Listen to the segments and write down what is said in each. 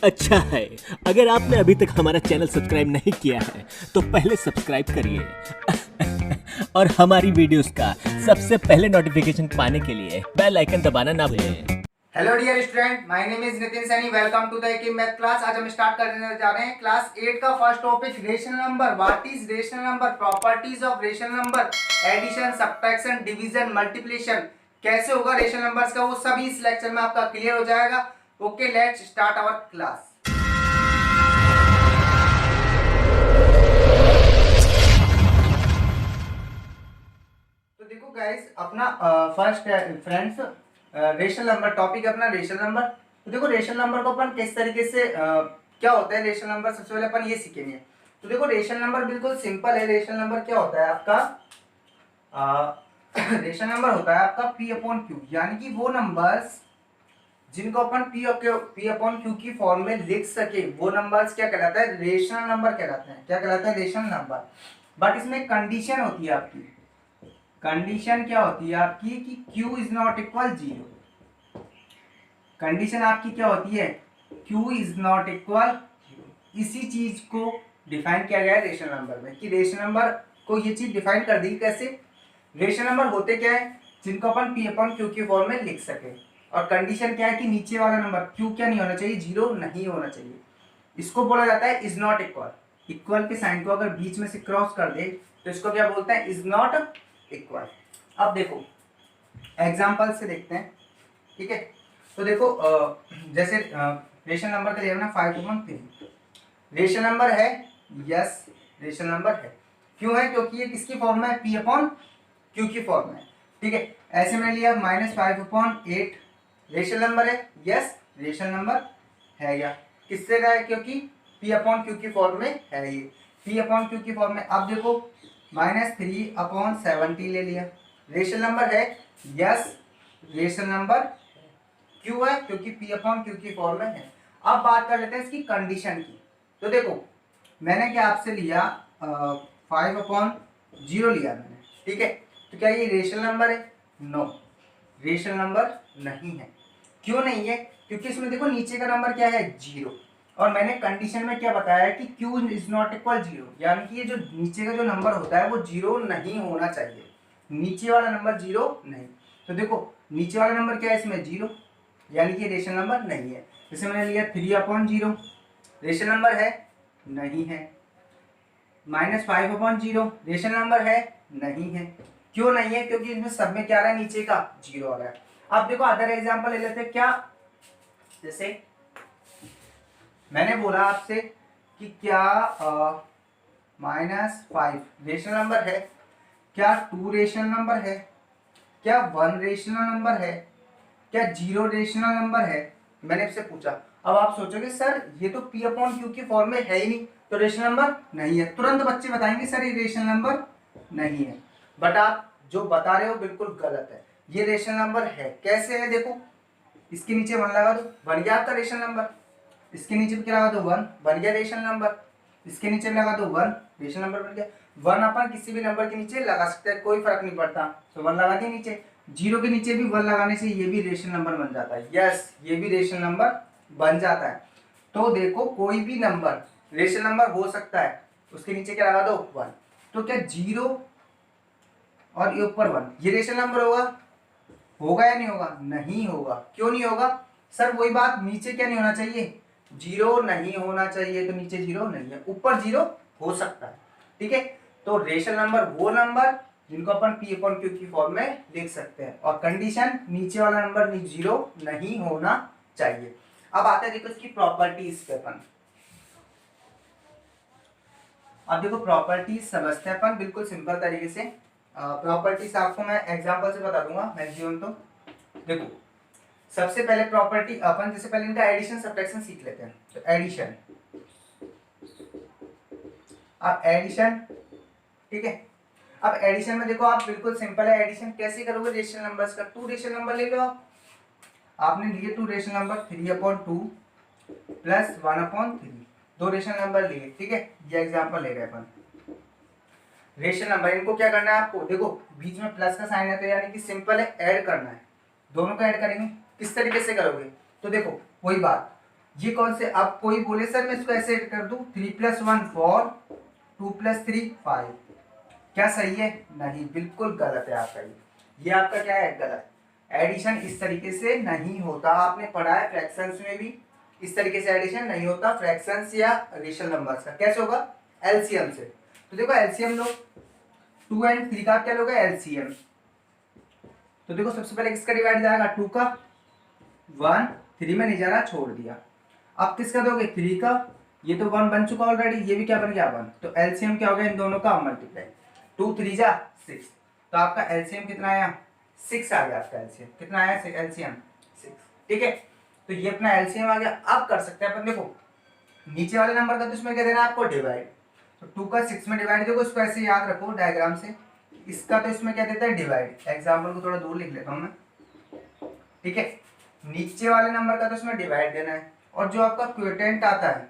अच्छा है, अगर आपने अभी तक हमारा चैनल सब्सक्राइब नहीं किया है तो पहले सब्सक्राइब करिए और हमारी वीडियोस का सबसे पहले नोटिफिकेशन पाने के लिए बेल आइकन दबाना ना भूलें। Hello dear student, my name is Nitin Saini. Welcome to the Ekam math class. आज हम स्टार्ट करने जा रहे हैं क्लास 8 का first topic rational number. What is rational number, properties of rational number, addition, subtraction, division, multiplication, कैसे होगा रेशनल नंबर्स का, वो सभी इस लेक्चर में आपका क्लियर हो जाएगा। Okay, let's start our class. तो देखो गाइस, अपना first friends rational number topic है अपना रेशनल नंबर। तो देखो रेशनल नंबर को अपन किस तरीके से क्या होता है रेशनल नंबर, सबसे पहले अपन ये सीखेंगे। तो देखो रेशनल नंबर बिल्कुल सिंपल है। रेशनल नंबर क्या होता है आपका, रेशनल नंबर होता है आपका P अपॉन क्यू, यानी कि वो नंबर्स जिनको अपन P अपॉन क्यू की फॉर्म में लिख सके, वो नंबर्स क्या कहलाता है, रेशनल नंबर कहलाते हैं। क्या कहलाता है, रेशनल नंबर। बट इसमें कंडीशन होती है आपकी। कंडीशन क्या होती है आपकी कि Q is not equal 0। Condition आपकी क्या होती है, Q इज नॉट इक्वल। इसी चीज को डिफाइन किया गया है रेशनल नंबर में, कि रेशनल नंबर को ये चीज डिफाइन कर दी कैसे। रेशनल नंबर होते क्या है, जिनको अपन P अपॉन क्यू की फॉर्म में लिख सके। और कंडीशन क्या है कि नीचे वाला नंबर Q क्या नहीं होना चाहिए, 0 नहीं होना चाहिए। इसको बोला जाता है इज नॉट इक्वल। इक्वल के साइन को अगर बीच में से क्रॉस कर दे तो इसको क्या बोलते हैं, इज नॉट इक्वल। अब देखो एग्जांपल से देखते हैं, ठीक है। तो देखो जैसे रेशनल नंबर का लिया ना 5/3 रेशनल नंबर है। यस, रेशनल नंबर है। क्यों है, क्योंकि ये किसकी फॉर्म में है, P अपॉन क्यू की फॉर्म में, ठीक है। ऐसे मैंने लिया -5/8 रेशनल नंबर है। यस, रेशनल नंबर है। या किससे का है, क्योंकि P अपॉन क्यू की फॉर्म में है ये, P अपॉन क्यू की फॉर्म में। अब देखो -3/70 ले लिया, रेशनल नंबर है। यस, रेशनल नंबर क्यू है क्योंकि P अपॉन क्यू की फॉर्म में है। अब बात कर लेते हैं इसकी कंडीशन की। तो देखो मैंने क्या आपसे लिया 5/0 लिया मैंने, ठीक है। तो क्या ये रेशनल नंबर है, नो, रेशनल नंबर नहीं है। क्यों नहीं है, क्योंकि इसमें देखो नीचे का नंबर क्या है, 0। और मैंने कंडीशन में क्या बताया है कि Q इज नॉट इक्वल 0, यानी कि ये जो नीचे का जो नंबर होता है वो 0 नहीं होना चाहिए। नीचे वाला नंबर 0 नहीं। तो देखो नीचे वाला नंबर क्या है इसमें, 0, यानी कि रेशनल नंबर नहीं है। जैसे मैंने लिया 3/0, रेशनल नंबर है, नहीं है। -5/0 रेशनल नंबर है, नहीं है। क्यों नहीं है, क्योंकि इसमें सब में क्या आ रहा है, नीचे का 0 आ रहा है। अब देखो अदर एग्जांपल ले लेते हैं। क्या, जैसे मैंने बोला आपसे कि क्या -5 रेशनल नंबर है, क्या 2 रेशनल नंबर है, क्या 1 रेशनल नंबर है, क्या 0 रेशनल नंबर है। मैंने आपसे पूछा। अब आप सोचोगे सर ये तो P अपॉन क्यू की फॉर्म में है ही नहीं, तो रेशनल नंबर नहीं है। तुरंत बच्चे बताएंगे सर ये रेशनल नंबर नहीं है। बट आप जो बता रहे हो बिल्कुल गलत है, ये रेशनल नंबर है। कैसे है, देखो इसके नीचे 1 लगा दो, बन गया आपका रेशनल नंबर। इसके नीचे भी क्या लगा दो, 1, बन गया रेशनल नंबर। इसके नीचे भी लगा दो 1, रेशनल नंबर बन गया। 1 अपन किसी भी नंबर के नीचे लगा सकते हैं, कोई फर्क नहीं पड़ता। तो 1 लगा दिए नीचे। 0 के नीचे भी 1 लगाने से ये भी रेशनल नंबर बन जाता है। यस, ये भी रेशनल नंबर बन जाता है। तो देखो कोई भी नंबर रेशनल नंबर हो सकता है, उसके नीचे क्या लगा दो, 1। तो क्या 0 और ये ऊपर 1 ये रेशनल नंबर होगा या नहीं होगा, नहीं होगा। क्यों नहीं होगा सर, वही बात, नीचे क्या नहीं होना चाहिए, 0 नहीं होना चाहिए। तो नीचे 0 नहीं है, ऊपर 0 हो सकता है, ठीक है। तो रेशनल नंबर वो नंबर जिनको अपन P अपॉन क्यू की फॉर्म में लिख सकते हैं। और कंडीशन नीचे वाला नंबर 0 नहीं होना चाहिए। अब आते हैं देखो इसकी प्रॉपर्टीज पे अपन। अब देखो प्रॉपर्टीज समझते हैं अपन बिल्कुल सिंपल तरीके से। प्रॉपर्टीज आपको मैं एग्जांपल से बता दूंगा मैक्सिमम। तो देखो सबसे पहले प्रॉपर्टी अपन, जैसे पहले इनका एडिशन सब्ट्रैक्शन सीख लेते हैं। तो एडिशन, अब एडिशन, ठीक है। अब एडिशन में देखो आप बिल्कुल सिंपल है। एडिशन कैसे करोगे रेशनल नंबर्स का, 2 रेशनल नंबर ले लो आप। आपने लिए 2 rational number 3/2 plus 1/3, 2 rational number लिए, ठीक है। ये एग्जांपल ले रहे अपन। रेशनल नंबर इनको क्या करना है आपको, देखो बीच में प्लस का साइन है तो यानी कि सिंपल है, ऐड करना है। दोनों को ऐड करेंगे, किस तरीके से करोगे, तो देखो वही बात, ये कौन से, अब कोई बोले सर मैं इसको ऐसे ऐड कर दूं, 3 + 1 4, 2 + 3 5, क्या सही है? नहीं, बिल्कुल गलत है आपका ये आपका क्या है? गलत। एडिशन इस तरीके से नहीं होता, आपने पढ़ा है फ्रैक्शंस में भी, इस तरीके से एडिशन नहीं होता फ्रैक्शंस या रेशनल नंबर्स का। कैसे होगा? एलसीएम से। तो देखो एलसीएम लो, 2 और 3 का क्या लोगे? एलसीएम। तो देखो सबसे पहले किसका डिवाइड जाएगा? 2 का, 1 3 में नहीं जा रहा, छोड़ दिया। अब किसका दोगे? 3 का, ये तो 1 बन चुका ऑलरेडी, ये भी क्या बन गया? 1। तो एलसीएम क्या हो गया इन दोनों का? मल्टीप्लाई। 2 3 जा 6, तो आपका एलसीएम कितना आया? 6 आ गया आपका एलसीएम। कितना आया एलसीएम? 6। ठीक है, तो ये अपना एलसीएम आ गया। अब कर सकते हैं अपन, देखो नीचे वाले नंबर का तो इसमें क्या देना है आपको? डिवाइड। तो 2 का 6 में डिवाइड, देखो इसको ऐसे याद रखो डायग्राम से, इसका तो इसमें क्या देता है? डिवाइड। एग्जाम्पल को थोड़ा दूर लिख लेता हूं मैं। ठीक है, नीचे वाले नंबर का तो इसमें डिवाइड देना है, और जो आपका क्वोटिएंट आता है,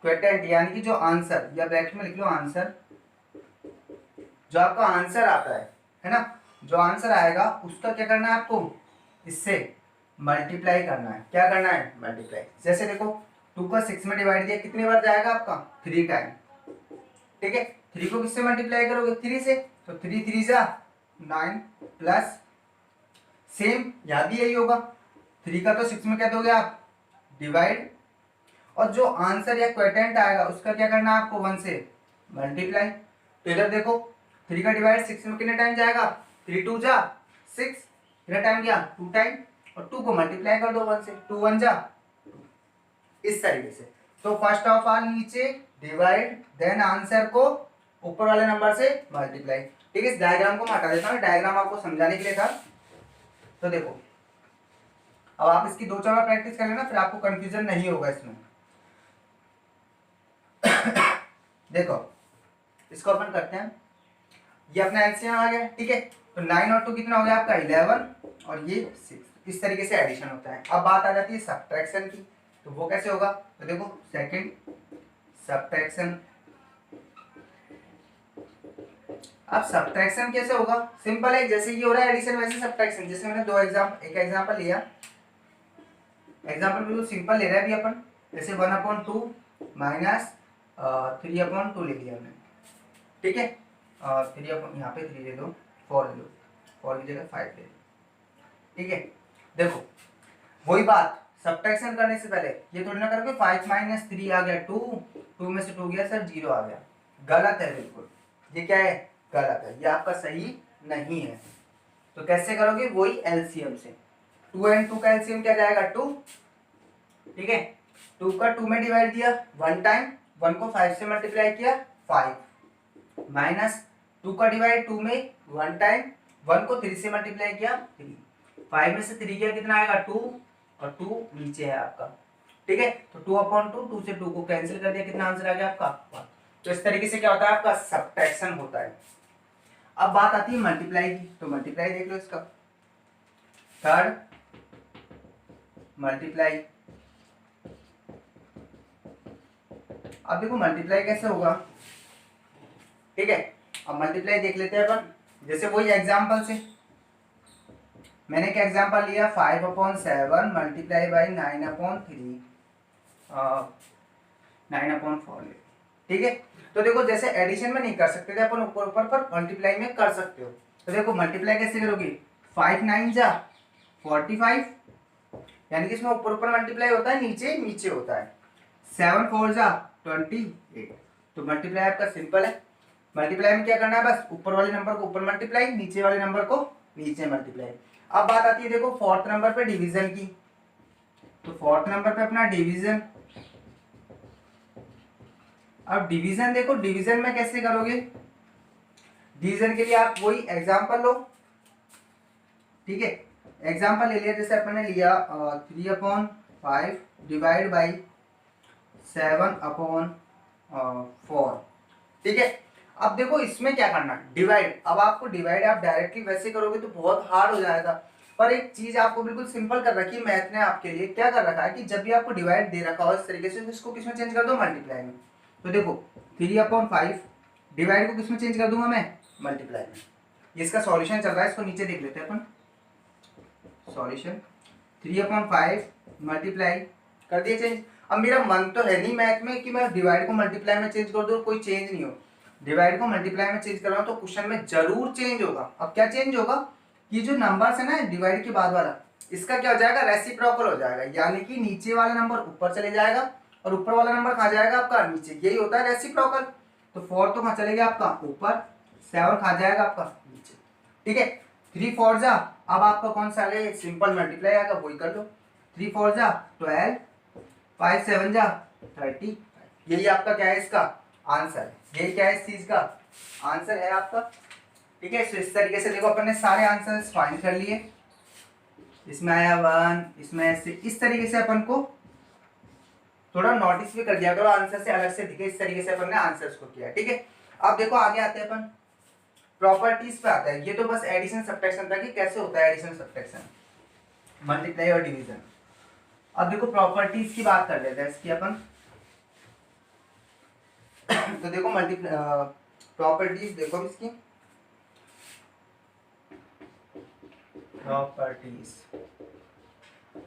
क्वोटिएंट यानी कि जो आंसर, या ब्रैकेट में लिख लो आंसर, जो आपका आंसर आता है ना, जो आंसर आएगा उसका क्या करना है आपको? इससे मल्टीप्लाई करना है। क्या करना है? मल्टीप्लाई। जैसे देखो 2 का 6 में डिवाइड दिया, कितनी बार जाएगा आपका? 3 टाइम। ठीक है, 3 को किससे मल्टीप्लाई करोगे? 3 से। तो 3 3 जा 9 प्लस, सेम यहाँ भी यही होगा, 3 का तो 6 में क्या दोगे आप? डिवाइड, और जो आंसर या क्वोटिएंट आएगा उसका क्या करना है आपको? 1 से मल्टीप्लाई। तो इधर देखो 3 का डिवाइड 6 में कितने टाइम जाएगा? 3 2 जा 6, कितना टाइम गया? 2 टाइम, और 2 को मल्टीप्लाई कर दो 1 से, 2 1 जा 2, इस तरीके से। तो फर्स्ट ऑफ ऑल नीचे डिवाइड, देन आंसर को ऊपर वाले नंबर से मल्टीप्लाई। ठीक है, इस डायग्राम को मैं हटा देता हूँ, डायग्राम आपको समझाने के लिए था। तो देखो अब आप इसकी 2-4 बार प्रैक्टिस कर लेना, फिर आपको कंफ्यूजन नहीं होगा इसमें। देखो इसको अपन करते हैं, ये अपना एलसीएम आ गया। ठीक है, तो 9 और 2 कितना हो गया आपका? 11, और ये 6। इस तरीके से एडिशन होता है। अब बात आ जाती है सब्ट्रैक्शन की, तो वो कैसे होगा? तो देखो सेकंड सब्ट्रैक्शन। अब सब्ट्रैक्शन कैसे होगा? सिंपल है, जैसे ये हो रहा है एडिशन वैसे सब्ट्रैक्शन। जैसे मैंने एक एग्जांपल लिया, एग्जांपल बिल्कुल सिंपल ले रहे हैं अभी अपन। जैसे 1/2 माइनस 3/2 ले लिया हमने। ठीक है, 3 यहाँ पे 3 ले दो, 4 ले लो, 4 की जगह 5 ले लो। ठीक है, देखो वही बात, सब्ट्रैक्शन करने से पहले ये थोड़ी ना करोगे 5 - 3 आ गया 2, 2 में से 2 गया सर 0 आ गया। गलत है बिल्कुल, ये क्या है? गलत है, ये आपका सही नहीं है। तो कैसे करोगे? वही एलसीएम से। 2 और 2 का एलसीएम क्या जाएगा? 2। ठीक है, 2 का 2 में डिवाइड दिया 1 टाइम, 1 को 5 से मल्टीप्लाई किया 5, माइनस 2 का डिवाइड 2 में 1 टाइम, 1 को 3 से मल्टीप्लाई किया 3, 5 में से 3 गया कितना आएगा? 2, और 2 नीचे है आपका। ठीक है, तो 2/2, 2 से 2 को कैंसिल कर दिया, कितना आंसर आ गया आपका? 1। तो इस तरीके से क्या होता है? आपका सब्ट्रैक्शन होता है। अब बात आती है मल्टीप्लाई की, तो मल्टीप्लाई देख लो इसका। Third multiply. अब देखो मल्टीप्लाई कैसे होगा। ठीक है, अब मल्टीप्लाई देख लेते हैं अपन। जैसे वही एग्जांपल से, मैंने क्या एग्जांपल लिया? 5/7 मल्टीप्लाई बाई 9/3, 9/4। ठीक है, तो देखो जैसे एडिशन में नहीं कर सकते थे अपन ऊपर ऊपर, पर मल्टीप्लाई में कर सकते हो। तो देखो मल्टीप्लाई कैसे करोगे? 5 9 जा 45, यानी कि इसमें ऊपर ऊपर मल्टीप्लाई होता है, नीचे नीचे होता है। 7 4 जा 28। तो मल्टीप्लाई आपका सिंपल है। मल्टीप्लाई में क्या करना है? बस ऊपर वाले नंबर को ऊपर मल्टीप्लाई, नीचे वाले नंबर को नीचे मल्टीप्लाई। अब बात आती है देखो फोर्थ नंबर पे डिवीजन की, तो फोर्थ नंबर पे अपना डिवीजन। अब डिवीजन देखो, डिवीजन में कैसे करोगे? डिवीजन के लिए आप वही एग्जांपल लो। ठीक है, एग्जांपल ले लिया, जैसे अपन ने लिया 3/5 डिवाइड बाई 7/4। ठीक है, अब देखो इसमें क्या करना है? डिवाइड। अब आपको डिवाइड आप डायरेक्टली वैसे करोगे तो बहुत हार्ड हो जाएगा, पर एक चीज आपको बिल्कुल सिंपल कर रखी है मैथ ने आपके लिए। क्या कर रखा है कि जब भी आपको डिवाइड दे रखा हो इस तरीके से, तो इसको किसमें चेंज कर दो? मल्टीप्लाई में। तो देखो 3/5 डिवाइड को किसमें चेंज कर दूंगा मैं? मल्टीप्लाई में। ये इसका सॉल्यूशन चल रहा है, इसको नीचे देख लेते हैं अपन। सॉल्यूशन 3/5 मल्टीप्लाई कर दिया चेंज। अब मेरा मन तो है नहीं मैथ में कि मैं डिवाइड को मल्टीप्लाई में चेंज कर दूँ, कोई चेंज नहीं हो। डिवाइड को मल्टीप्लाई में चेंज कर रहा हूँ तो क्वेश्चन में जरूर चेंज होगा। अब क्या चेंज होगा, ये जो नंबर है ना डिवाइड के बाद वाला, इसका क्या हो जाएगा, रेसिप्रोकल हो जाएगा, यानी कि नीचे वाला नंबर ऊपर चले जाएगा और ऊपर वाला नंबर कहाँ जाएगा आपका, नीचे। यही होता है रेसिप्रोकल। तो 4 तो कहाँ चलेगा आपका, ऊपर। 7 कहाँ जाएगा आपका, नीचे। ठीक है, 3 4 जा, अब आपका कौन सा आ गया, सिंपल मल्टीप्लाई आएगा, वही कर लो। 3 4 जा 12, 5 7 जा 30। यही आपका क्या है, इसका आंसर है। यही क्या है इस चीज का आंसर है आपका। ठीक है, इस तरीके से देखो अपन ने सारे आंसर्स फाइंड कर लिए। इसमें आया 1, इसमें ऐसे, इस तरीके से अपन को थोड़ा नोटिस भी कर दिया करो, आंसर से अलग से दिखे, इस तरीके से अपन ने आंसर्स को किया। ठीक है, अब देखो आगे आते हैं अपन प्रॉपर्टीज पे आता है। ये तो बस एडिशन सब्ट्रैक्शन था कि कैसे होता है एडिशन सब्ट्रैक्शन, मल्टीप्लाई और डिवीजन। अब देखो प्रॉपर्टीज की बात कर लेते हैं इसकी अपन। तो देखो प्रॉपर्टीज देखो इसकी, प्रॉपर्टीज।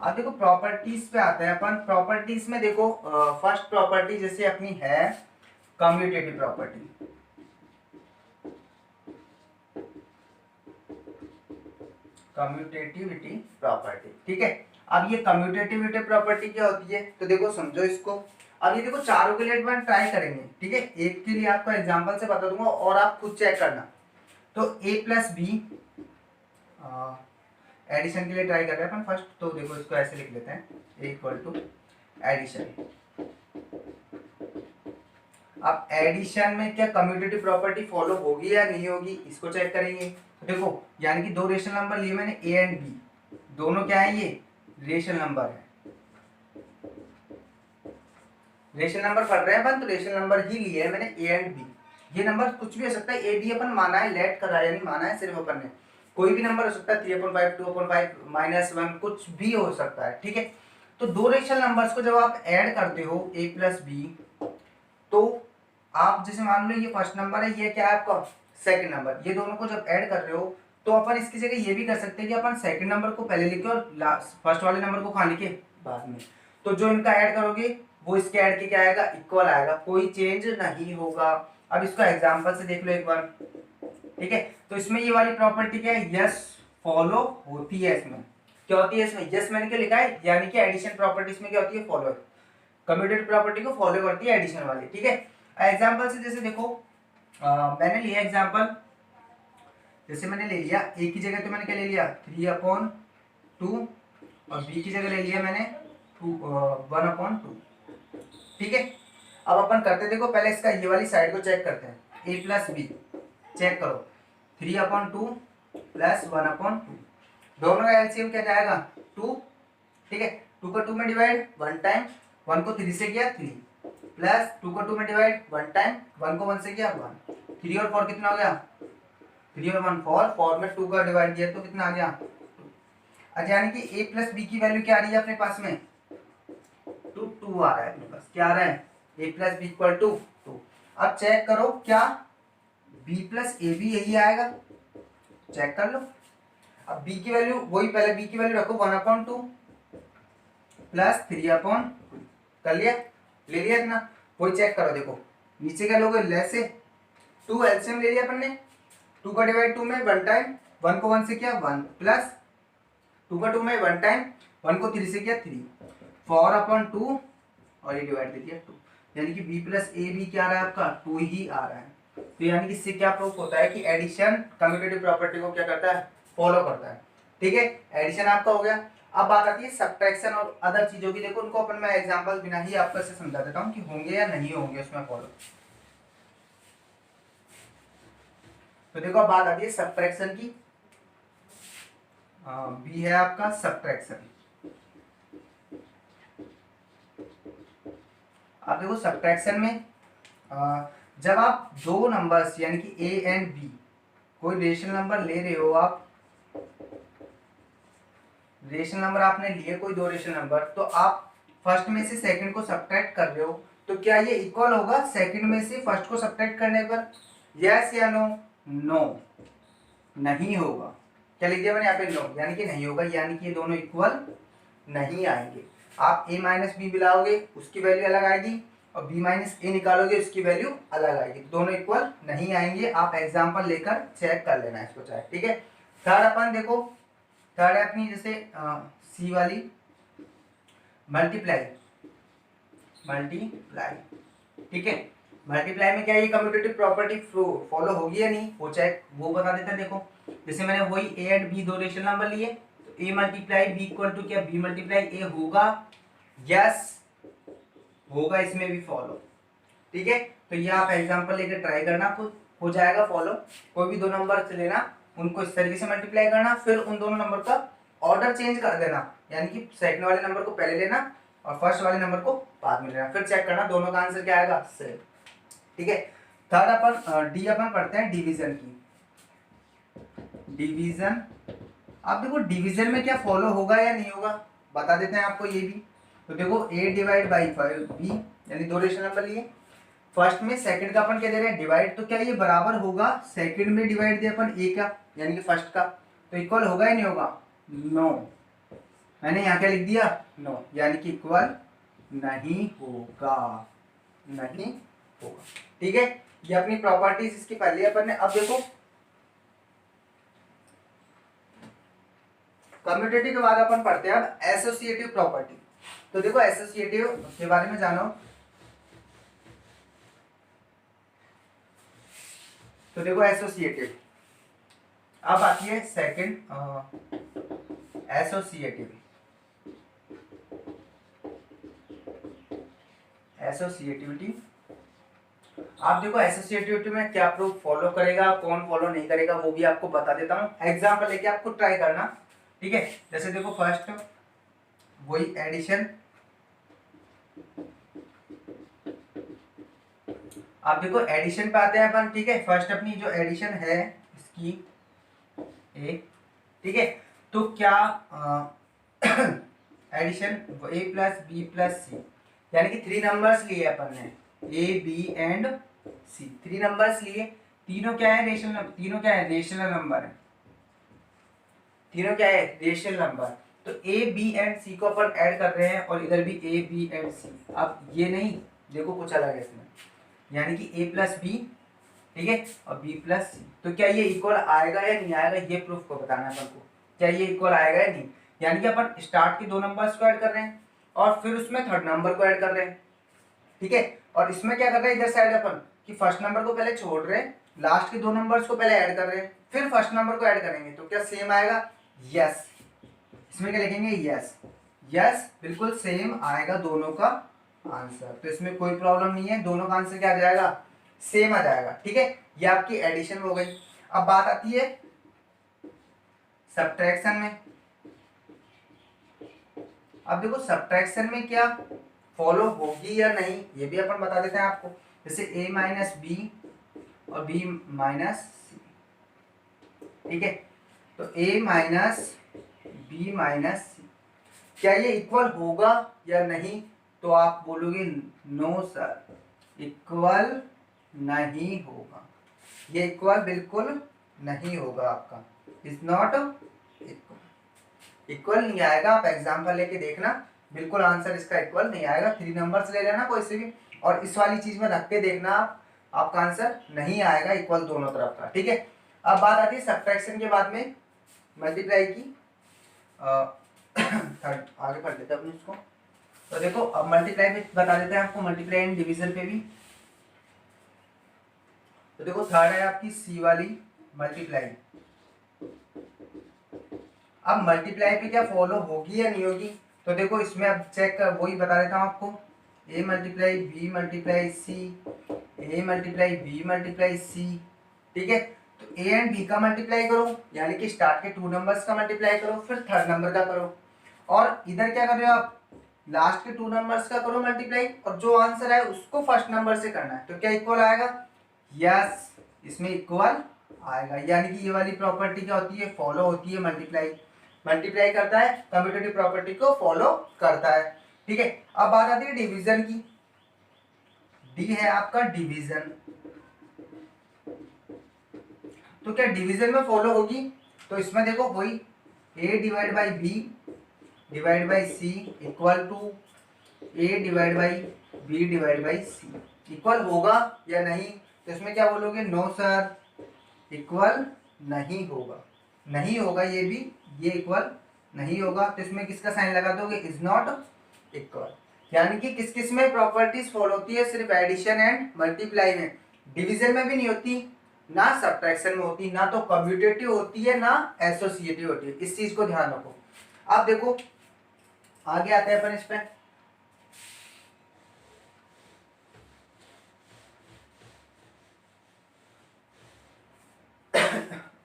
अब देखो प्रॉपर्टीज पे आते हैं अपन। प्रॉपर्टीज में देखो फर्स्ट प्रॉपर्टी जैसे अपनी है कम्यूटेटिव प्रॉपर्टी। कम्यूटेटिविटी प्रॉपर्टी, ठीक है। अब ये कम्यूटेटिविटी प्रॉपर्टी क्या होती है, तो देखो समझो इसको। अब ये देखो चारों के लिए एक बार ट्राई करेंगे, ठीक है। एक के लिए आपको एग्जांपल से बता दूंगा और आप खुद चेक करना। तो a प्लस बी, एडिशन के लिए ट्राई कर रहे हैं अपन फर्स्ट। तो देखो इसको ऐसे लिख लेते हैं, a इक्वल टू एडिशन। अब एडिशन में क्या कम्यूटेटिव प्रॉपर्टी फॉलो होगी या नहीं होगी, इसको चेक करेंगे। देखो यानी कि दो रेशनल नंबर लिए मैंने a एंड b, दोनों क्या है, ये रेशनल नंबर है। रेशनल नंबर पढ़ रहे हैं अपन, तो रेशनल नंबर ही लिए है मैंने a एंड b। ये नंबर कुछ भी हो सकता है, a b अपन माना है, लेट करा है, यानी माना है सिर्फ अपन ने। कोई भी नंबर हो सकता है, 3/5, 2/5, -1, कुछ भी हो सकता है, ठीक है। तो दो रेशनल नंबर्स को जब आप ऐड करते हो a प्लस बी, तो आप जैसे मान लो ये फर्स्ट नंबर है, ये क्या है आपका सेकंड नंबर, ये दोनों को जब ऐड कर रहे हो तो अपन इसकी जगह ये भी कर सकते हैं कि अपन सेकंड नंबर को पहले लिखे और फर्स्ट वाले नंबर को कहाँ लिखे, बाद में। तो जो इनका ऐड करोगे वो इसके ऐड के क्या आएगा, इक्वल आएगा, कोई चेंज नहीं होगा। अब इसको एग्जाम्पल से देख लो एक बार, ठीक है। तो इसमें ये वाली प्रॉपर्टी क्या है, यस फॉलो होती है। इसमें क्या होती है, इसमें यस मैंने क्या लिखा है, यानी कि एडिशन प्रॉपर्टी इसमें क्या होती है, फॉलो। कम्यूटेटिव प्रॉपर्टी को फॉलो करती है एडिशन वाली, ठीक है। एग्जाम्पल से जैसे देखो मैंने लिया एग्जाम्पल, जैसे मैंने ले लिया a की जगह तो मैंने क्या ले लिया 3/2 और b की जगह ले लिया मैंने 1/2, ठीक है। अब अपन करते देखो पहले इसका ये वाली साइड को चेक करते हैं, a प्लस बी चेक करो, 3/2 प्लस 1/2, दोनों का एलसीएम क्या जाएगा 2, ठीक है। 2 का 2 में डिवाइड 1 टाइम, 1 को 3 से किया 3, प्लस 2 का 2 में डिवाइड 1 टाइम, 1 को 1 से किया 1, 3 और 4 कितना हो गया, 3 और 1 4, 4 में 2 का डिवाइड किया तो कितना आ गया 2। अच्छा यानी कि a प्लस बी की वैल्यू क्या आ रही है अपने पास में 2 आ रहा है अपने पास, क्या आ रहा है a plus b equal to 2। अब चेक करो क्या b प्लस ए भी यही आएगा, चेक कर लो। अब b की वैल्यू वही, पहले b की वैल्यू रखो 1/2 प्लस 3/2, कर लिया, ले लिया इतना, वही चेक करो। देखो नीचे क्या लोगे, लेस से 2 एलसीएम ले लिया अपन ने, 2 का डिवाइड 2 में 1 टाइम, 1 को 1 से किया 1, प्लस 2 का 2 में 1 टाइम, 1 को 3 से किया 3, 4/2 और ये डिवाइड दे दिया 2, यानी कि b प्लस ए भी क्या आ रहा है आपका 2 ही आ रहा है। तो यानी कि इससे क्या प्रूफ होता है कि एडिशन कम्यूटेटिव प्रॉपर्टी को क्या करता है, फॉलो करता है, ठीक है। एडिशन आपका हो गया। अब बात आती है सब्ट्रैक्शन और अदर चीजों की। देखो उनको अपन मैं एग्जांपल बिना ही आपको से समझा देता हूँ कि होंगे या नहीं होंगे उसमें फॉलो। तो देखो अब बात आती है सब्ट्रैक्शन की, बी है आपका सब्ट्रैक्शन। अब देखो सब्ट्रैक्शन में जब आप दो नंबर्स यानी कि a एंड b कोई रेशनल नंबर ले रहे हो, आप रेशनल नंबर आपने लिए कोई दो रेशनल नंबर, तो आप फर्स्ट में से सेकंड को सब्ट्रैक्ट कर रहे हो, तो क्या ये इक्वल होगा सेकंड में से फर्स्ट को सब्ट्रैक्ट करने पर, यस या नो, नो नहीं होगा। क्या लिख दिया मैंने यहाँ पे, नो, यानी कि नहीं होगा, यानी कि ये दोनों इक्वल नहीं आएंगे। आप a माइनस बी मिलाओगे उसकी वैल्यू अलग आएगी, और b माइनस ए निकालोगे उसकी वैल्यू अलग आएगी, दोनों इक्वल नहीं आएंगे। आप एग्जाम्पल लेकर चेक कर लेना इसको चाहे, ठीक है। थर्ड अपन देखो, थर्ड है अपनी जैसे सी वाली मल्टीप्लाई, मल्टीप्लाई, ठीक है। मल्टीप्लाई में क्या ये कम्यूटेटिव प्रॉपर्टी फॉलो होगी या नहीं, वो चेक वो बता देते हैं। देखो जैसे मैंने वही a एंड b दो रेशनल नंबर लिए, तो a multiply b equal to क्या b मल्टीप्लाई a होगा, यस होगा, इसमें भी फॉलो, ठीक है। तो ये आप एग्जांपल लेकर ट्राई करना, खुद हो जाएगा फॉलो। कोई भी दो नंबर लेना, उनको इस तरीके से मल्टीप्लाई करना, फिर उन दोनों नंबर का ऑर्डर चेंज कर देना, यानी कि सेकंड वाले नंबर को पहले लेना और फर्स्ट वाले नंबर को बाद में लेना, फिर चेक करना दोनों का आंसर क्या आएगा, सेम, ठीक है। थर्ड अपन डी अपन पढ़ते हैं डिवीजन की, डिवीजन। अब देखो डिवीजन में क्या फॉलो होगा या नहीं होगा बता देते हैं आपको ये भी। तो देखो a डिवाइड बाई 5b, यानी दो रेशनल नंबर लिए, फर्स्ट में सेकंड का अपन क्या दे रहे हैं डिवाइड, तो क्या ये बराबर होगा सेकंड में डिवाइड दे अपन a का यानी कि फर्स्ट का, तो इक्वल होगा या नहीं होगा, नो। मैंने यहाँ क्या लिख दिया, नो, यानी कि इक्वल नहीं होगा, नहीं होगा, ठीक है। ये अपनी प्रॉपर्टीज इसकी पहले अपन ने। अब देखो कम्यूटेटिव के बाद अपन पढ़ते हैं अब एसोसिएटिव प्रॉपर्टी। तो देखो एसोसिएटिव के बारे में जानो, तो देखो एसोसिएटिव अब आती है सेकंड एसोसिएटिव, एसोसिएटिविटी। आप देखो एसोसिएटिविटी में क्या प्रूफ फॉलो करेगा, कौन फॉलो नहीं करेगा, वो भी आपको बता देता हूँ। एग्जांपल लेके आपको ट्राई करना, ठीक है। जैसे देखो फर्स्ट वही एडिशन, आप देखो एडिशन पे आते हैं अपन, ठीक है। फर्स्ट अपनी जो एडिशन है इसकी एक, ठीक है। तो क्या addition a plus B plus C, यानी कि थ्री नंबर्स लिए अपन ने a b and c, three numbers लिए, तीनों क्या है रेशनल, तीनों क्या है रेशनल नंबर है, तीनों क्या है रेशनल नंबर। तो a b एंड c को अपन ऐड कर रहे हैं और इधर भी a b एंड c। अब ये नहीं, देखो कुछ अलग है इसमें, यानी कि a प्लस बी, ठीक है, और b प्लस सी। तो क्या ये इक्वल आएगा या नहीं आएगा, ये प्रूफ को बताना है अपन को, क्या ये इक्वल आएगा या नहीं। यानी कि अपन स्टार्ट के दो नंबर्स को ऐड कर रहे हैं और फिर उसमें थर्ड नंबर को ऐड कर रहे हैं, ठीक है। और इसमें क्या कर रहे हैं इधर साइड अपन कि फर्स्ट नंबर को पहले छोड़ रहे हैं, लास्ट के दो नंबर्स को पहले ऐड कर रहे हैं, फिर फर्स्ट नंबर को ऐड करेंगे, तो क्या सेम आएगा, यस। इसमें क्या लिखेंगे, यस, यस बिल्कुल सेम आएगा दोनों का आंसर, तो इसमें कोई प्रॉब्लम नहीं है, दोनों का आंसर क्या आ जाएगा, सेम आ जाएगा, ठीक है। ये आपकी एडिशन हो गई। अब बात आती है सब्ट्रैक्शन में। अब देखो सब्ट्रैक्शन में क्या फॉलो होगी या नहीं, ये भी अपन बता देते हैं आपको। जैसे a माइनस बी और b माइनस सी, ठीक है। तो a माइनस बी माइनस सी, क्या ये इक्वल होगा या नहीं, तो आप बोलोगे नो सर, इक्वल नहीं होगा, ये इक्वल बिल्कुल नहीं होगा, आपका इज नॉट इक्वल, इक्वल नहीं आएगा। आप एग्जांपल लेके देखना, बिल्कुल आंसर इसका इक्वल नहीं आएगा। थ्री नंबर्स ले लेना कोई से भी और इस वाली चीज में रख के देखना आप, आपका आंसर नहीं आएगा इक्वल दोनों तरफ का, ठीक है। अब बात आती है सब्ट्रैक्शन के बाद में मल्टीप्लाई की, आगे पढ़ लेते हैं अपने इसको। तो देखो अब मल्टीप्लाई में बता देते हैं आपको, मल्टीप्लाई एंड डिवीजन पे भी। तो देखो थर्ड है आपकी सी वाली मल्टीप्लाई। अब मल्टीप्लाई पे क्या फॉलो होगी या नहीं होगी, तो देखो इसमें अब चेक कर, वही बता देता हूँ आपको, a multiply B multiply C, a multiply B multiply C, ठीक है। तो a एंड b का मल्टीप्लाई करो, यानी कि स्टार्ट के टू नंबर्स का मल्टीप्लाई करो, फिर थर्ड नंबर का करो, और इधर क्या कर रहे हो आप, लास्ट के टू नंबर्स का करो मल्टीप्लाई, और जो आंसर है उसको फर्स्ट नंबर से करना है, तो क्या इक्वल आएगा, यस इसमें इक्वल आएगा। यानी कि ये वाली प्रॉपर्टी क्या होती है, फॉलो होती है, मल्टीप्लाई, मल्टीप्लाई करता है, कम्यूटेटिव प्रॉपर्टी को फॉलो करता है, ठीक है। अब बात आती है डिवीजन की, डी है आपका डिवीजन। तो क्या डिवीजन में फॉलो होगी, तो इसमें देखो वही a divide by b divide by c equal to a divide by b divide by c equal होगा या नहीं? तो इसमें क्या बोलोगे? नो सर, इक्वल नहीं होगा। नहीं होगा ये भी, ये इक्वल नहीं होगा। तो इसमें किसका साइन लगा दोगे? Is not equal. यानी कि किस किस में प्रॉपर्टीज फॉलो होती है? सिर्फ एडिशन एंड मल्टीप्लाई में। डिवीजन में भी नहीं होती, ना सब्ट्रैक्शन में होती, ना तो कम्यूटेटिव होती है, ना एसोसिएटिव होती है। इस चीज को ध्यान रखो। अब देखो आगे आते हैं अपन इस पे।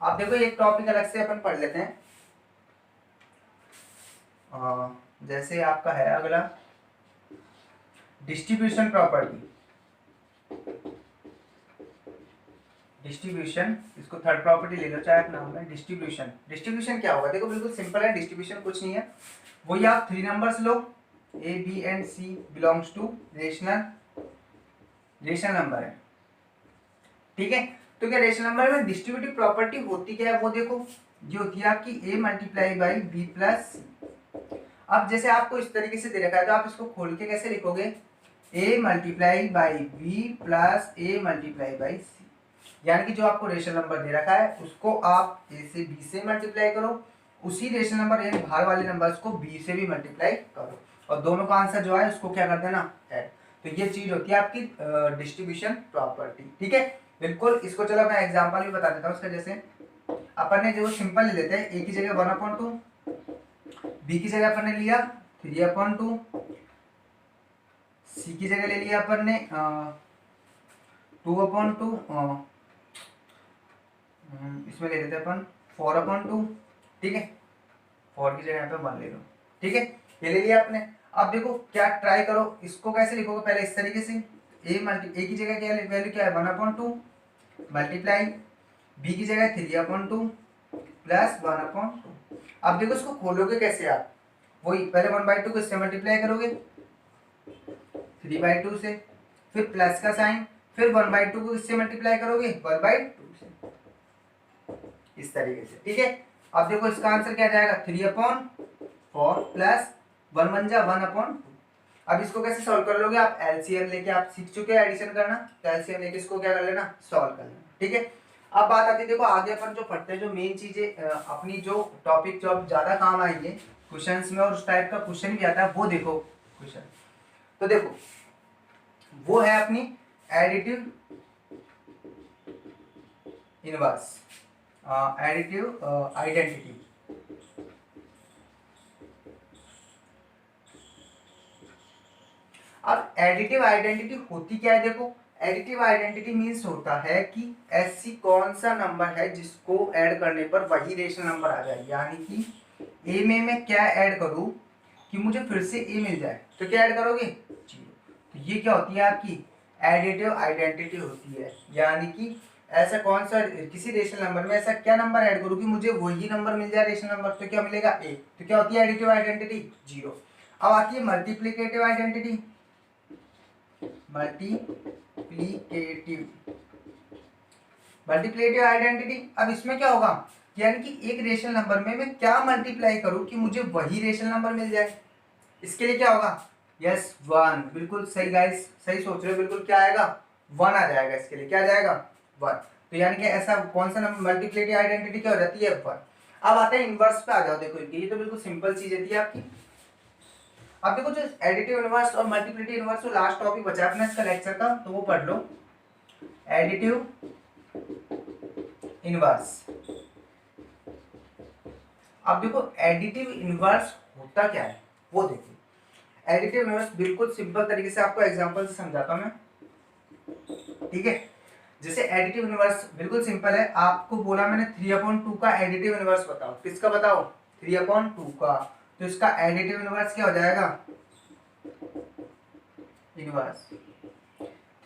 अब देखो एक टॉपिक अलग से अपन पढ़ लेते हैं। जैसे आपका है अगला डिस्ट्रीब्यूशन प्रॉपर्टी। डिस्ट्रीब्यूशन, इसको थर्ड प्रॉपर्टी ले लो चाहे अपना नाम है डिस्ट्रीब्यूशन। डिस्ट्रीब्यूशन क्या होगा? देखो बिल्कुल सिंपल है, डिस्ट्रीब्यूशन कुछ नहीं है। वही आप 3 नंबर्स लो, A B and C belongs to rational number है, ठीक है। तो क्या रेशनल नंबर में डिस्ट्रीब्यूटिव प्रॉपर्टी होती क्या है वो देखो, ये होती है आपकी A multiply by B plus. अब जैसे आपको इस तरीके से दे रखा है तो आप इसको खोल के कैसे लिखोगे? A multiply by B plus A multiply by C. यानी कि जो आपको रेशनल नंबर दे रखा है उसको आप ए से बी से मल्टीप्लाई करो, उसी रेशनल नंबर यानी बाहर वाले नंबर्स को बी से भी मल्टीप्लाई करो, और दोनों का आंसर जो है उसको क्या कर देना? ऐड। तो ये चीज होती है आपकी डिस्ट्रीब्यूशन प्रॉपर्टी, ठीक है। बिल्कुल, इसको चलो मैं एग्जांपल भी बता देता हूँ उसका। जैसे अपन ने जो सिंपल ले लेते हैं, ए की जगह 1/2, बी की जगह अपन ने लिया 3/2, सी की जगह ले लिया अपन ने 2/2, इसमें ले लेते हैं अपन 4/2, ठीक है। 4 की जगह यहाँ पे 1 ले लो, ठीक है। ये ले लिया आपने। अब देखो क्या ट्राई करो, इसको कैसे लिखोगे? पहले इस तरीके से, ए की जगह क्या वैल्यू क्या है? 1/2 मल्टीप्लाई बी की जगह 3/2 प्लस 1/2। अब देखो इसको खोलोगे कैसे आप? वही पहले 1/2 को इससे मल्टीप्लाई करोगे 3/2 से, फिर प्लस का साइन, फिर 1/2 को इससे मल्टीप्लाई करोगे 1/2 से, इस तरीके से, ठीक है। अब देखो इसका आंसर क्या जाएगा? 3/4 प्लस 1 1 जा 1/2। अब इसको कैसे सॉल्व कर लोगे आप? एलसीएम लेके, आप सीख चुके हैं एडिशन करना, तो एलसीएम लेके इसको क्या कर लेना? सॉल्व कर लेना, ठीक है। अब बात आती है, देखो आगे अपन जो पढ़ते हैं, जो मेन चीजें अपनी जो टॉपिक जो अब ज्यादा काम आएंगे क्वेश्चंस में, और उस टाइप का क्वेश्चन भी आता है, वो देखो क्वेश्चन। तो देखो वो है अपनी एडिटिव इनवर्स, एडिटिव आइडेंटिटी। अब एडिटिव आइडेंटिटी होती क्या है? देखो एडिटिव आइडेंटिटी मीन्स होता है कि ऐसी कौन सा नंबर है जिसको ऐड करने पर वही रेशनल नंबर आ जाए। यानी कि ए में मैं क्या ऐड करूं कि मुझे फिर से ए मिल जाए, तो क्या ऐड करोगे? 0। तो ये क्या होती है? आपकी एडिटिव आइडेंटिटी होती है। यानी कि ऐसा कौन सा, किसी रेशनल नंबर में ऐसा क्या नंबर ऐड करूं कि मुझे वही नंबर मिल जाए रेशनल नंबर, तो क्या मिलेगा? ए। तो क्या होती है एडिटिव आइडेंटिटी? 0। अब आती है मल्टीप्लिकेटिव आइडेंटिटी। मल्टीप्लिकेटिव आइडेंटिटी, अब इसमें क्या होगा? यानी कि एक रेशनल नंबर में मैं क्या मल्टीप्लाई करूं कि मुझे वही रेशनल नंबर मिल जाए। इसके लिए क्या होगा? यस 1, बिल्कुल सही गाइस, सही सोच रहे हो। बिल्कुल क्या आएगा? 1 आ जाएगा। इसके लिए क्या आ जाएगा? 1। तो यानी कि ऐसा कौन सा नंबर, मल्टीप्लिकेटिव आइडेंटिटी क्या हो जाती है? 1। अब आते हैं इनवर्स पे, आ जाओ। देखो ये तो बिल्कुल सिंपल चीज थी आपकी। अब देखो जो एडिटिव इनवर्स और मल्टीप्लिकेटिव इनवर्स, तो लास्ट टॉपिक बचा है अपना इसका लेक्चर का, तो वो पढ़ लो। Additive inverse. अब देखो एडिटिव इनवर्स होता क्या है वो देखो। एडिटिव इनवर्स बिल्कुल सिंपल तरीके से आपको एग्जांपल से समझाता हूं मैं, ठीक है। जैसे एडिटिव इनवर्स बिल्कुल सिंपल है। आपको बोला मैंने 3/2 का एडिटिव इनवर्स बताओ। किसका बताओ? 3/2 का। तो इसका एडिटिव इनवर्स क्या हो जाएगा? इनवर्स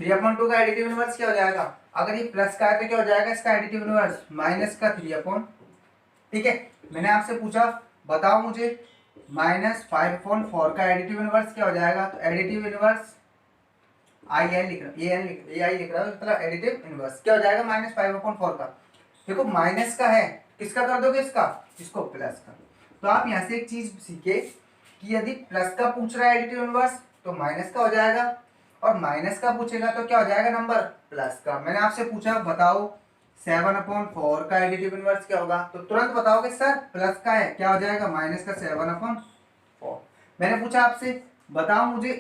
3/2 का एडिटिव इनवर्स क्या हो जाएगा? अगर ये प्लस का है तो क्या हो जाएगा इसका एडिटिव इनवर्स? माइनस का 3/2, ठीक है। मैंने आपसे पूछा बताओ मुझे -5/4 का एडिटिव इनवर्स क्या हो जाएगा? तो एडिटिव इनवर्स आई लिख रहा हूँ, मतलब एडिटिव इनवर्स क्या हो जाएगा? -5/4 का। देखो माइनस का है, किसका कर दोगे? इसका, इसको प्लस का। तो आप यहाँ से एक चीज सीखे कि यदि प्लस का पूछ रहा है एडिटिव इनवर्स तो माइनस का हो जाएगा, और माइनस का पूछेगा तो क्या हो जाएगा नंबर प्लस का। मैंने आपसे पूछा बताओ 7/4 का एडिटिव इनवर्स क्या होगा, तो तुरंत बताओगे सर प्लस का है, क्या हो जाएगा माइनस का 7/4। मैंने पूछा आपसे बताओ मुझे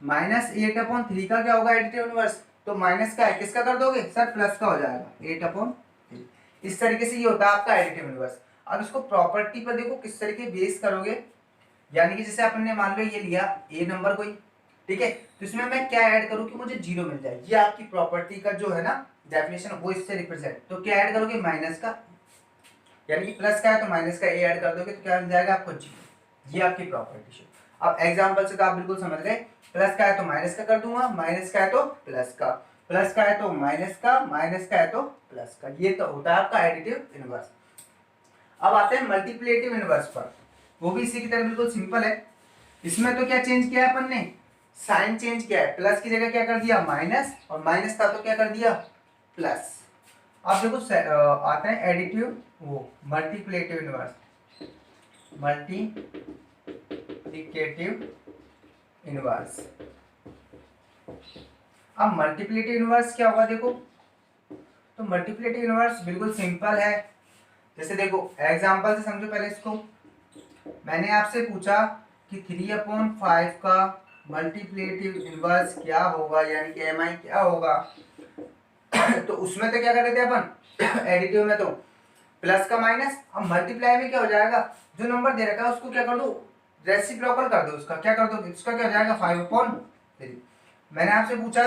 -8/3 का क्या होगा एडिटिव इनवर्स, तो माइनस का है, किसका कर दोगे सर प्लस का हो जाएगा 8/3। इस तरीके से ये होता है आपका एडिटिव इनवर्स। अब इसको प्रॉपर्टी पर देखो किस तरीके बेस करोगे, यानी कि जैसे अपन ने मान लो ये लिया ए नंबर कोई, ठीक है, तो इसमें मैं क्या ऐड करूं कि मुझे 0 मिल जाए, ये आपकी प्रॉपर्टी का जो है ना डेफिनेशन वो इससे रिप्रेजेंट। तो क्या ऐड करोगे माइनस का, यानी कि प्लस का है तो माइनस का ए ऐड कर दोगे तो क्या मिल जाएगा आपको 0। ये आपकी प्रॉपर्टी है। अब एग्जांपल से तो आप बिल्कुल समझ गए, प्लस का है तो माइनस का कर दूंगा, माइनस का है तो प्लस का, प्लस का है तो माइनस का, माइनस का है तो प्लस का। ये तो होता है आपका एडिटिव इनवर्स। अब आते हैं मल्टीप्लिकेटिव इनवर्स पर, वो भी इसी की तरह बिल्कुल सिंपल है। इसमें तो क्या चेंज किया है अपन ने, साइन चेंज किया है, प्लस की जगह क्या कर दिया माइनस, और माइनस था तो क्या कर दिया प्लस। अब देखो आते हैं एडिटिव वो मल्टीप्लिकेटिव इनवर्स, मल्टीप्लिकेटिव इनवर्स। अब मल्टीप्लिकेटिव इनवर्स क्या होगा देखो, तो मल्टीप्लिकेटिव इनवर्स बिल्कुल सिंपल है। जैसे देखो एग्जांपल से समझो पहले इसको, मैंने आपसे पूछा कि 3/5 का मल्टीप्लिकेटिव इनवर्स क्या होगा, यानी कि mi क्या होगा तो उसमें तो क्या कर रहे थे अपन एडिटिव में तो प्लस का माइनस, अब मल्टीप्लाई में क्या हो जाएगा, जो नंबर दे रखा है उसको क्या कर दो रेसिप्रोकल कर दो, उसका क्या कर दो, इसका क्या हो जाएगा 5/3। मैंने आपसे पूछा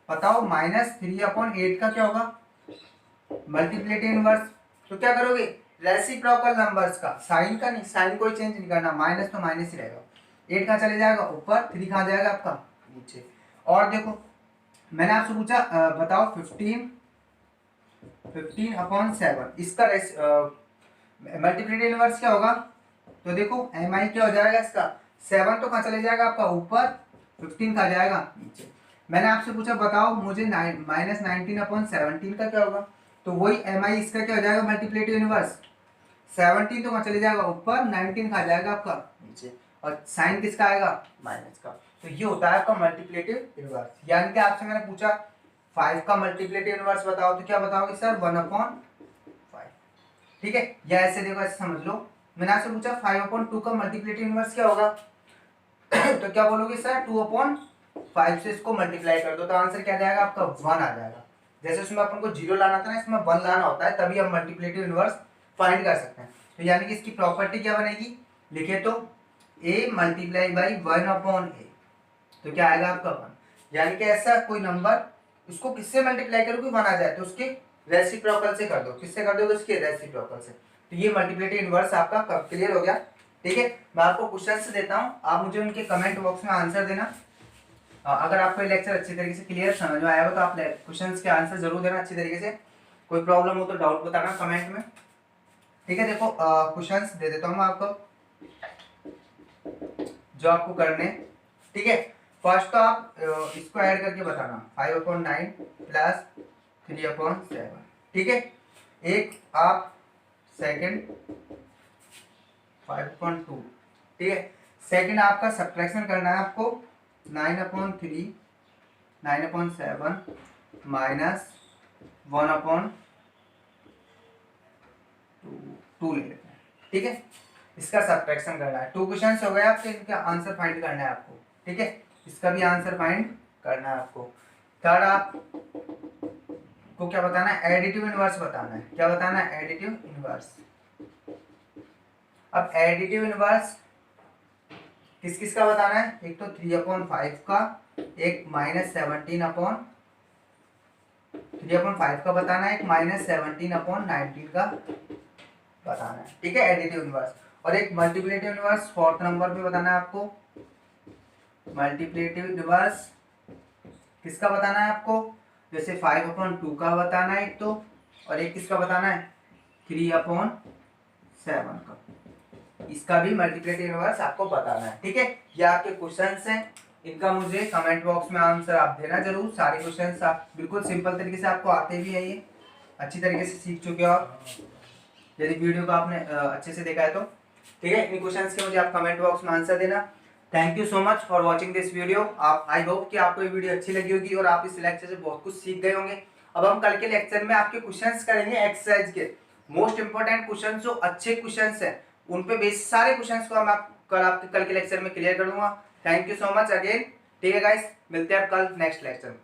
बताओ -3/8 का क्या होगा मल्टीप्लिकेटिव इनवर्स, तो क्या करोगे रेसिप्रोकल नंबर्स का, साइन का नहीं, साइन कोई चेंज नहीं करना, माइनस तो माइनस ही रहेगा, 8 कहाँ चले जाएगा ऊपर, 3 कहाँ जाएगा आपका नीचे। और देखो मैंने आपसे पूछा बताओ 15/7 इसका मल्टीप्लिकेटिव इनवर्स क्या होगा, तो देखो mi क्या हो जाएगा इसका 7 तो कहाँ चले जाएगा आपका ऊपर, 15 कहाँ जाएगा नीचे। मैंने आपसे पूछा बताओ मुझे -19/17 का क्या होगा, तो वही mi इसका क्या हो जाएगा मल्टीप्लिकेटिव इनवर्स, 17 तो कहाँ चले जाएगा ऊपर, 19 कहाँ जाएगा आपका नीचे, और साइन किसका आएगा माइनस का। तो ये होता है आपका मल्टीप्लिकेटिव इनवर्स। यानी कि आपसे मैंने पूछा 5 का मल्टीप्लिकेटिव इनवर्स बताओ, तो क्या बताओगे सर 1/5, ठीक है, या ऐसे देखो ऐसे समझ लो, मैंने आपसे पूछा 5/2 का मल्टीप्लिकेटिव इनवर्स क्या होगा तो क्या बोलोगे सर 2/5 से इसको मल्टीप्लाई कर दो, तो आंसर क्या जाएगा आपका 1 आ जाएगा। जैसे उसमें अपन को 0 लाना था ना, इसमें 1 लाना होता है, तभी हम मल्टीप्लिकेटिव इनवर्स फाइंड कर सकते हैं। तो यानी कि इसकी प्रॉपर्टी क्या बनेगी, लिखे तो a मल्टीप्लाई बाई 1/a, तो क्या आएगा आपका 1। यानी कि ऐसा कोई नंबर उसको किससे मल्टीप्लाई करोगे 1 आ जाए तो उसके रेसिप्रोकल से कर दो, किससे कर दोगे उसके रेसिप्रोकल से। तो ये मल्टीप्लिकेटिव इनवर्स आपका कब क्लियर हो गया, ठीक है। मैं आपको क्वेश्चंस देता हूँ, आप मुझे उनके कमेंट बॉक्स में आंसर देना। अगर आपको ये लेक्चर अच्छी तरीके से क्लियर समझ में आया हो तो आप क्वेश्चंस के आंसर जरूर देना अच्छी तरीके से, कोई प्रॉब्लम हो तो डाउट बताना कमेंट में, ठीक है। देखो क्वेश्चंस दे देता हूँ मैं आपको जो आपको करने, ठीक है। फर्स्ट तो आप इसको ऐड करके बताना 5/9 प्लस 3/7, ठीक है। एक आप सेकंड 5/2, ठीक है। सेकंड आपका सब्ट्रैक्शन करना है आपको 9/3 9/7 माइनस 1/2 ले लेते हैं, ठीक है। इसका सब्ट्रैक्शन करना है। 2 क्वेश्चंस हो गए आपके, इनका आंसर फाइंड करना है आपको, ठीक है। इसका भी आंसर फाइंड करना है आपको। थर्ड आप को क्या बताना है, एडिटिव इनवर्स बताना है। क्या बताना है, एडिटिव इनवर्स। अब एडिटिव इनवर्स किस किस का बताना है, एक तो 3/5 का, एक -3/5 का बताना है, एक -17/19 का बताना है, ठीक है, एडिटिव इनवर्स। और एक मल्टीप्लिकेटिव इनवर्स 4th नंबर पे बताना है आपको। मल्टीप्लिकेटिव इनवर्स किसका बताना है आपको, जैसे 5/2 का बताना है एक तो, और एक किसका बताना है 3/7 का, इसका भी मल्टीप्लिकेटिव इनवर्स आपको बताना है, ठीक है। ये आपके क्वेश्चंस हैं, इनका मुझे कमेंट बॉक्स में आंसर आप देना जरूर। सारे क्वेश्चंस आप बिल्कुल सिंपल तरीके से आपको आते भी है, ये अच्छी तरीके से सीख चुके हो आप, यदि वीडियो को आपने अच्छे से देखा है तो। ठीक है, इन क्वेश्चंस के मुझे आप कमेंट बॉक्स में आंसर देना। Thank you so much for watching this video. आप आई होप कि आपको ये वीडियो अच्छी लगी होगी और आप इस लेक्चर से बहुत कुछ सीख गए होंगे। अब हम कल के लेक्चर में आपके क्वेश्चंस करेंगे एक्सरसाइज के, मोस्ट इंपोर्टेंट क्वेश्चन जो अच्छे क्वेश्चंस हैं उन पे बेस सारे क्वेश्चंस को हम कल के लेक्चर में क्लियर कर दूंगा। Thank you so much again. ठीक है गाइस, मिलते हैं कल नेक्स्ट लेक्चर में।